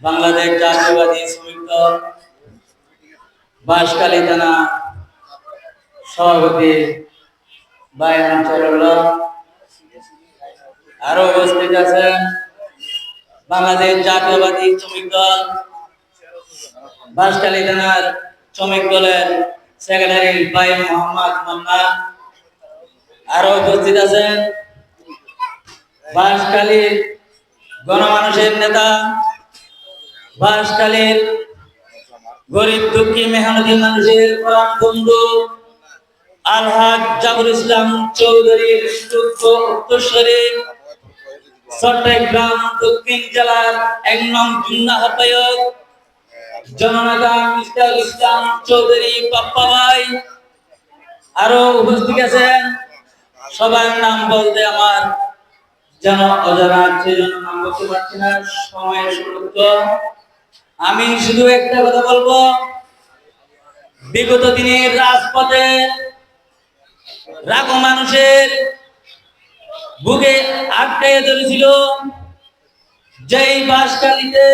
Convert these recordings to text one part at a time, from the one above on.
বাংলাদেশ জাতীয়বাদী শ্রমিক দল বাঁশখালী থানা সভাপতি বায়ান চরল্লাহ, আরো উপস্থিত আছেন বাংলাদেশ জাতীয়বাদী শ্রমিক দল বাঁশখালী থানার শ্রমিক দলের সেক্রেটারি ভাই মোহাম্মদ মান্না, আরো উপস্থিত আছেন বাঁশখালীর গণমানুষের নেতা, বাঁশখালীর গরিব দুঃখী মেহনতি মানুষের প্রাণ বন্ধু আলহাজ জাফর ইসলাম চৌধুরীর উত্তরসূরি চট্টগ্রাম দক্ষিণ জেলার ১ নং যুগ্ম আহ্বায়ক জননেতা মিস্টার ইসলাম চৌধুরী পাপ্পা ভাই, আরো উপস্থিত আছেন সবার নাম বলতে আমার যেন অজানা, সেজন্য নাম বলতে পারছি না, সময়ের স্বল্প। আমি শুধু একটা কথা বলবো, বিগত দিনের রাজপথে লাখো মানুষের বুকে আটকে ধরেছিল, যেই বাঁশখালীতে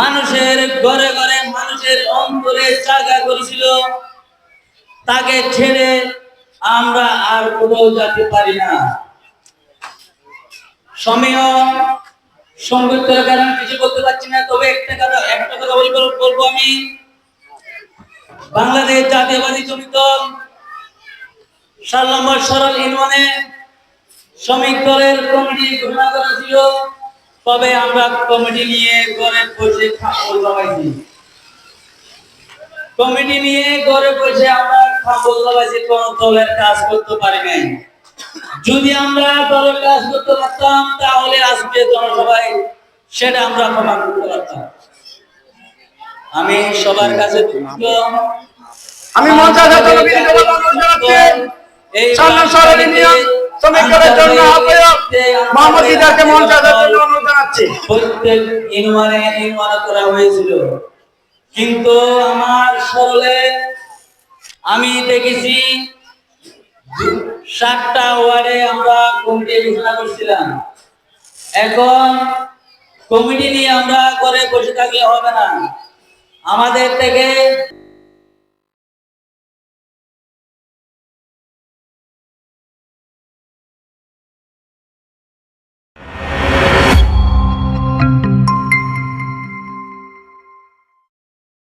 মানুষের ঘরে ঘরে মানুষের অন্তরে জায়গা করেছিল, তাকে ছেড়ে আমরা আর কোথাও যেতে পারি না। সময় সংগঠনের কারণে কিছু বলতে পারছি না, তবে একটা কথা বলবো আমি। বাংলাদেশ জাতীয়বাদী শ্রমিক দল ৭ নম্বর সরল ইউনিয়নে শ্রমিক দলের কমিটি ঘোষণা করা ছিল, তবে আমরা কমিটি নিয়ে ঘরে বসে খাবল লাগাইছি। কমিটি নিয়ে ঘরে বসে আমরা খাবল লাগাইছি, কোন দলের কাজ করতে পারি নাই। যদি আমরা দলের কাজ করতে পারতাম তাহলে আজকে জনসভায় সেটা আমরা প্রমাণ করতে পারতাম। আমি সবার কাছে আমি মঞ্চাধার অনুরোধ জানাচ্ছি সামনে সরল ইউনিয়ন শ্রমিক দলের জন্য আহ্বায়ক মোহাম্মদ দিদারকে মঞ্চাধার অনুরোধ জানাচ্ছি। প্রত্যেক ইউনিয়নে করা হয়েছিল, কিন্তু আমার সরলে আমি দেখেছি 7টা ওয়ার্ডে আমরা কমিটি ঘোষণা করছিলাম। এখন কমিটি নিয়ে আমরা করে বসে থাকলে হবে না, আমাদের থেকে